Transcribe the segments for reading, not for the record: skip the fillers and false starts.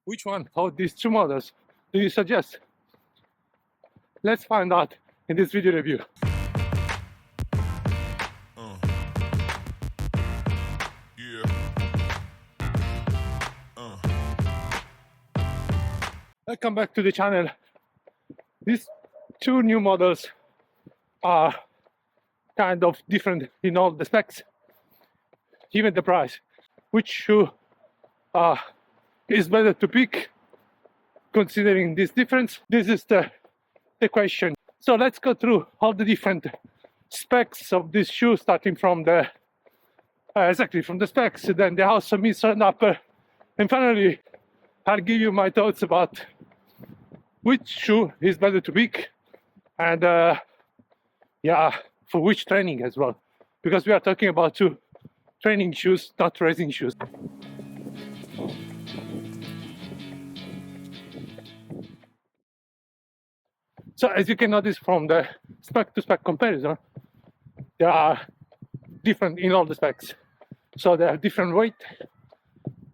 Which one of these two models do you suggest? Let's find out in this video review. Welcome back to the channel. These two new models are kind of different in all the specs, even the price. Which shoe is better to pick considering this difference? This is the question. So let's go through all the different specs of this shoe, starting from the exactly from the specs, then the Outsole, midsole and upper, and finally I'll give you my thoughts about which shoe is better to pick, and yeah, for which training as well, because we are talking about two training shoes, not racing shoes. So as you can notice from the spec to spec comparison, they are different in all the specs. So they have different weight,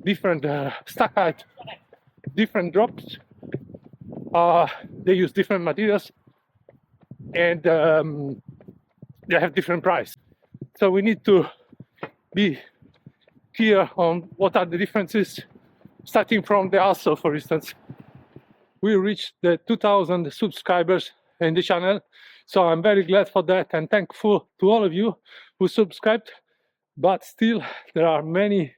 different stack height, different drops. They use different materials, and they have different price. So we need to be clear on what are the differences. Starting from the Outsole, for instance, we reached the 2,000 subscribers in the channel, so I'm very glad for that and thankful to all of you who subscribed. But still, there are many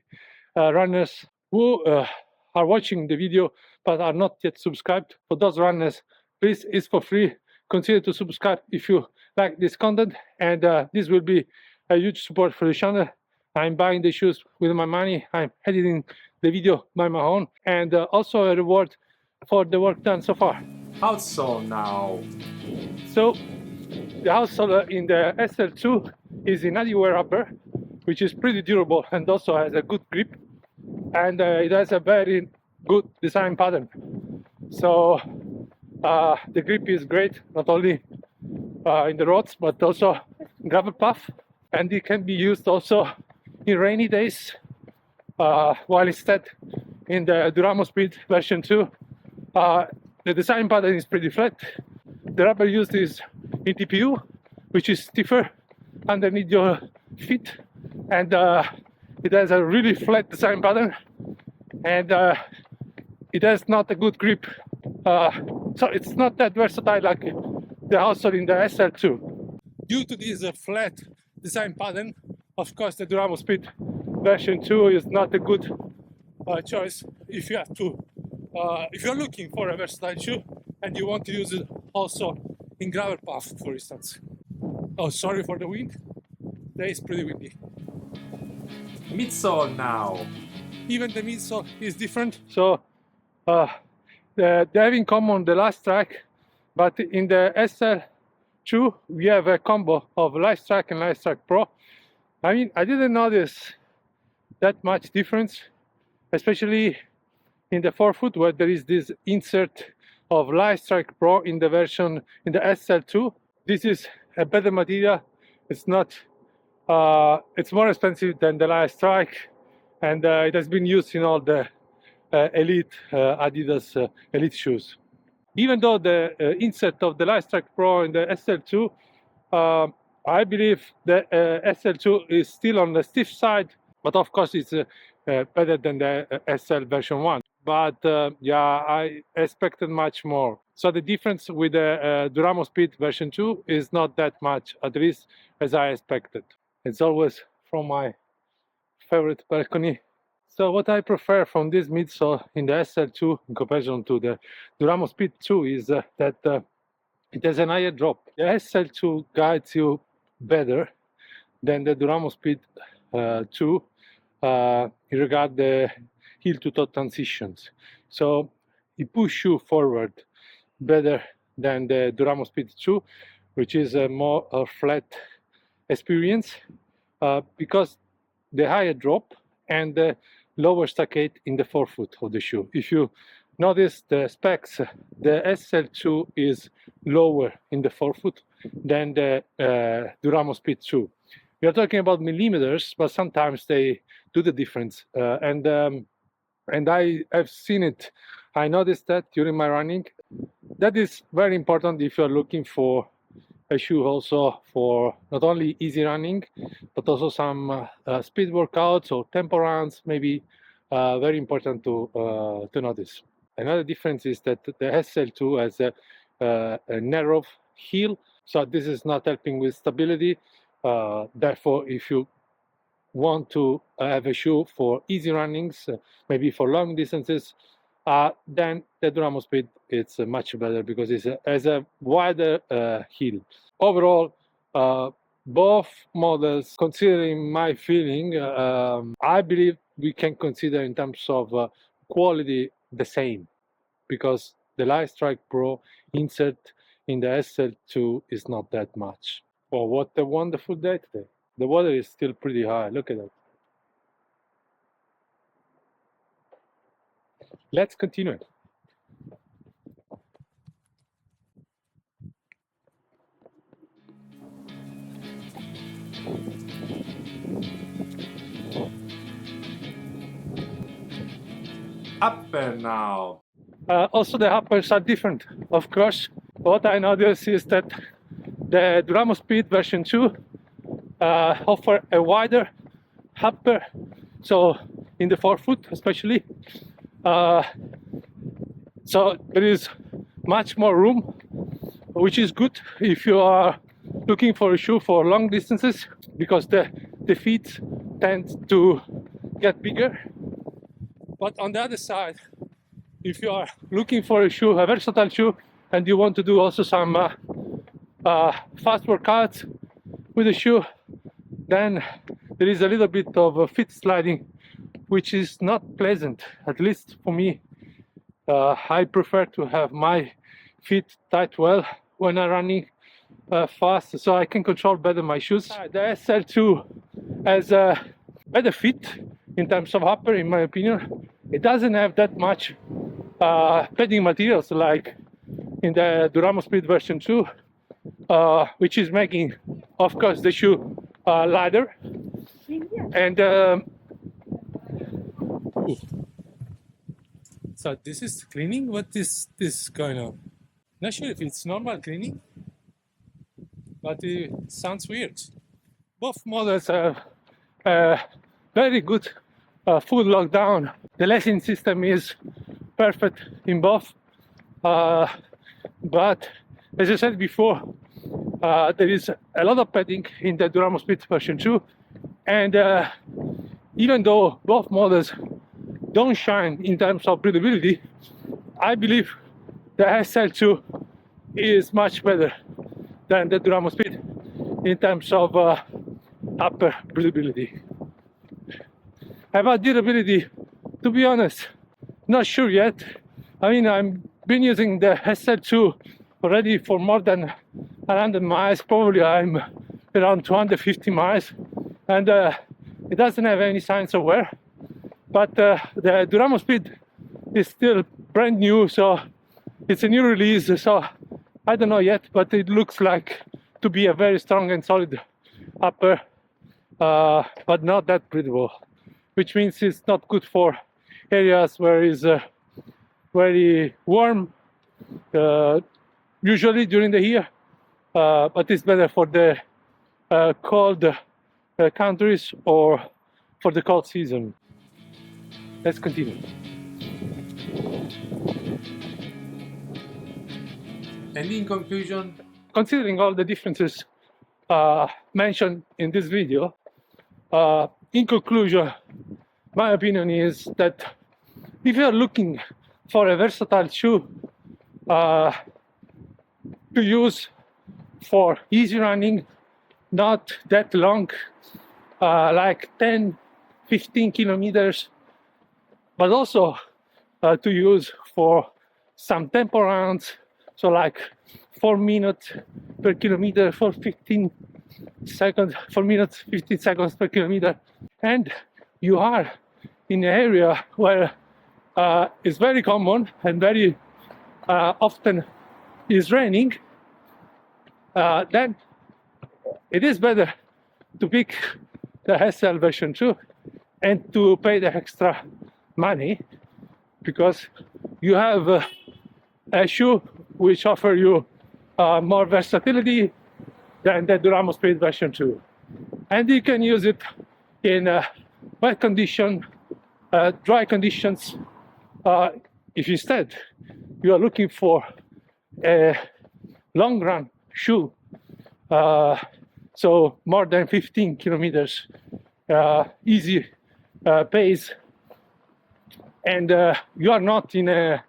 runners who are watching the video but are not yet subscribed. For those runners, please, it's for free. Consider to subscribe if you like this content, and this will be a huge support for the channel. I'm buying the shoes with my money, I'm editing the video by my own, and also a reward for the work done so far. Outsole now. So the Outsole in the SL2 is in Adizero rubber, which is pretty durable and also has a good grip, and it has a very good design pattern. So the grip is great, not only in the roads but also gravel path, and it can be used also in rainy days, while instead in the Duramo Speed version 2 the design pattern is pretty flat. The rubber used is ETPU, which is stiffer underneath your feet, and it has a really flat design pattern, and it has not a good grip, so it's not that versatile like the Outsole in the SL2. Due to this flat design pattern, of course the Duramo Speed version 2 is not a good choice if you have to if you're looking for a versatile shoe and you want to use it also in gravel path, for instance. Oh, sorry for the wind, today is pretty windy. Midsole now. Even the midsole is different, so they have in common the last track, but in the SL2 we have a combo of Light Strike and Light Strike Pro. I mean, I didn't notice that much difference, especially in the forefoot, where there is this insert of Light Strike Pro in the version in the SL2. This is a better material. It's not it's more expensive than the Light Strike, and it has been used in all the elite Adidas elite shoes. Even though the insert of the Light Strike Pro in the SL2, I believe the SL2 is still on the stiff side, but of course it's better than the SL version 1. But yeah, I expected much more. So the difference with the Duramo Speed version 2 is not that much, at least as I expected. It's always from my favorite balcony. So what I prefer from this midsole in the SL2 in comparison to the Duramo Speed 2 is that it has an higher drop. The SL2 guides you better than the Duramo Speed 2 in regard the heel to toe transitions. So it pushes you forward better than the Duramo Speed 2, which is a more flat experience, because the higher drop and the lower stackate in the forefoot of the shoe. If you notice the specs, the SL2 is lower in the forefoot than the Duramo Speed 2. We are talking about millimeters, but sometimes they do the difference. and I have seen it. I noticed that during my running. That is very important if you're looking for a shoe also for not only easy running, but also some speed workouts or tempo runs. Maybe very important to notice. Another difference is that the SL2 has a narrow heel, so this is not helping with stability. Therefore, if you want to have a shoe for easy runnings, maybe for long distances, then the Duramo Speed it's much better because it has a wider heel. Overall, both models, considering my feeling, I believe we can consider in terms of quality the same, because the Light Strike Pro insert in the SL2 is not that much. Oh, what a wonderful day today. The water is still pretty high, look at that. Let's continue. Upper now. Also the uppers are different, of course. What I noticed is that the Duramo Speed version 2 offer a wider upper, so in the forefoot especially. So there is much more room, which is good if you are looking for a shoe for long distances, because the feet tend to get bigger. But on the other side, if you are looking for a shoe, a versatile shoe, and you want to do also some fast workouts with the shoe, then there is a little bit of feet sliding, which is not pleasant, at least for me. I prefer to have my feet tight well when I'm running fast, so I can control better my shoes. The SL2 has a better fit in terms of upper, in my opinion. It doesn't have that much padding materials like in the Duramo Speed version 2, which is making, of course, the shoe lighter. And so this is cleaning. What is this going on? Not sure if it's normal cleaning, but it sounds weird. Both models have very good full lockdown. The lacing system is perfect in both, but as I said before, there is a lot of padding in the Duramo Speed version 2, and even though both models don't shine in terms of breathability, I believe the SL2 is much better than the Duramo Speed in terms of upper breathability. About durability, to be honest, not sure yet. I mean, I've been using the SL2 already for more than 100 miles. Probably I'm around 250 miles, and it doesn't have any signs of wear. But the Duramo Speed is still brand new, so it's a new release, so I don't know yet, but it looks like to be a very strong and solid upper, but not that breathable, which means it's not good for areas where it's very warm, usually during the year, but it's better for the cold countries or for the cold season. Let's continue. And in conclusion, considering all the differences mentioned in this video, in conclusion, my opinion is that if you are looking for a versatile shoe to use for easy running, not that long, like 10-15 kilometers, but also to use for some tempo runs, so like 4 minutes per kilometer for 15 seconds, 4 minutes, 15 seconds per kilometer, and you are in an area where it's very common and very often is raining, then it is better to pick the SL version 2 and to pay the extra money because you have a shoe which offer you more versatility than the Duramo Speed version 2. And you can use it in wet condition, dry conditions. If instead you are looking for a long run shoe, so more than 15 kilometers, easy pace, and you are not in a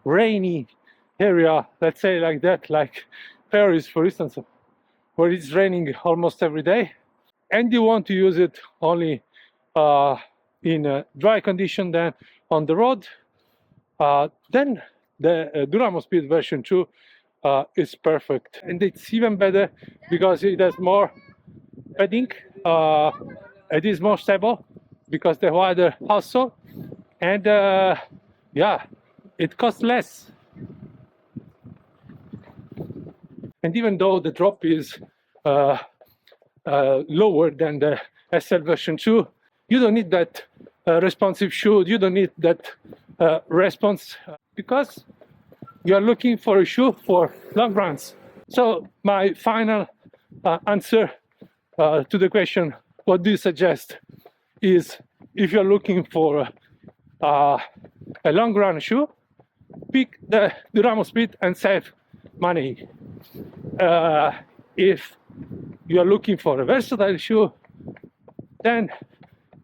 rainy area, let's say like that, like Paris, for instance, where it's raining almost every day, and you want to use it only in a dry condition than on the road, then the Duramo Speed version 2 is perfect. And it's even better because it has more padding, it is more stable because the wider outsole, and yeah, it costs less. And even though the drop is lower than the SL version 2, you don't need that responsive shoe, you don't need that response because you are looking for a shoe for long runs. So my final answer to the question, what do you suggest, is if you're looking for a long run shoe, pick the Duramo Speed and save money. If you are looking for a versatile shoe, then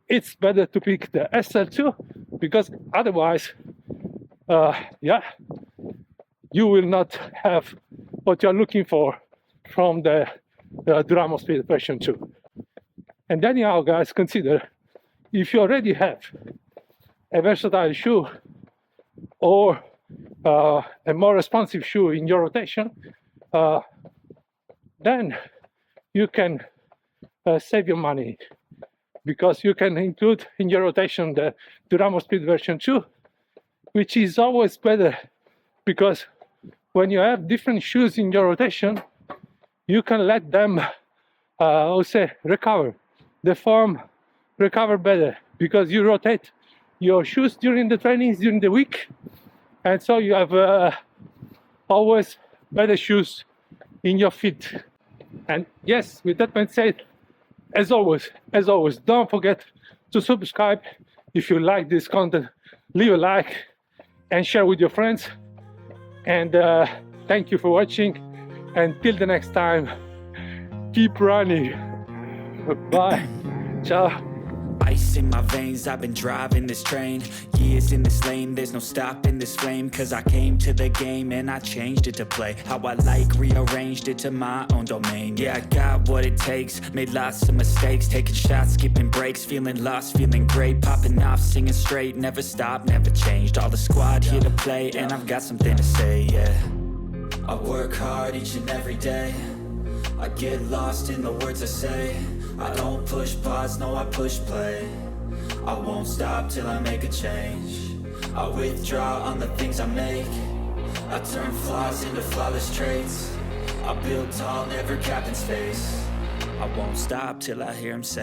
it's better to pick the SL2 because otherwise, yeah, you will not have what you're looking for from the Duramo Speed version 2. And anyhow, guys, consider if you already have a versatile shoe or a more responsive shoe in your rotation, then you can save your money because you can include in your rotation the Duramo Speed version 2, which is always better because when you have different shoes in your rotation, you can let them also recover, the form recover better because you rotate your shoes during the trainings, during the week, and so you have always better shoes in your feet. And yes, with that being said, as always, don't forget to subscribe. If you like this content, leave a like and share with your friends. And thank you for watching. Until the next time, keep running. Bye. Ciao. Ice in my veins, I've been driving this train. Years in this lane, there's no stopping this flame. Cause I came to the game and I changed it to play how I like, rearranged it to my own domain. Yeah, I got what it takes, made lots of mistakes, taking shots, skipping breaks, feeling lost, feeling great, popping off, singing straight, never stopped, never changed. All the squad here to play and I've got something to say, yeah. I work hard each and every day, I get lost in the words I say. I don't push pause, no I push play. I won't stop till I make a change. I withdraw on the things I make. I turn flaws into flawless traits. I build tall, never capped in space. I won't stop till I hear him say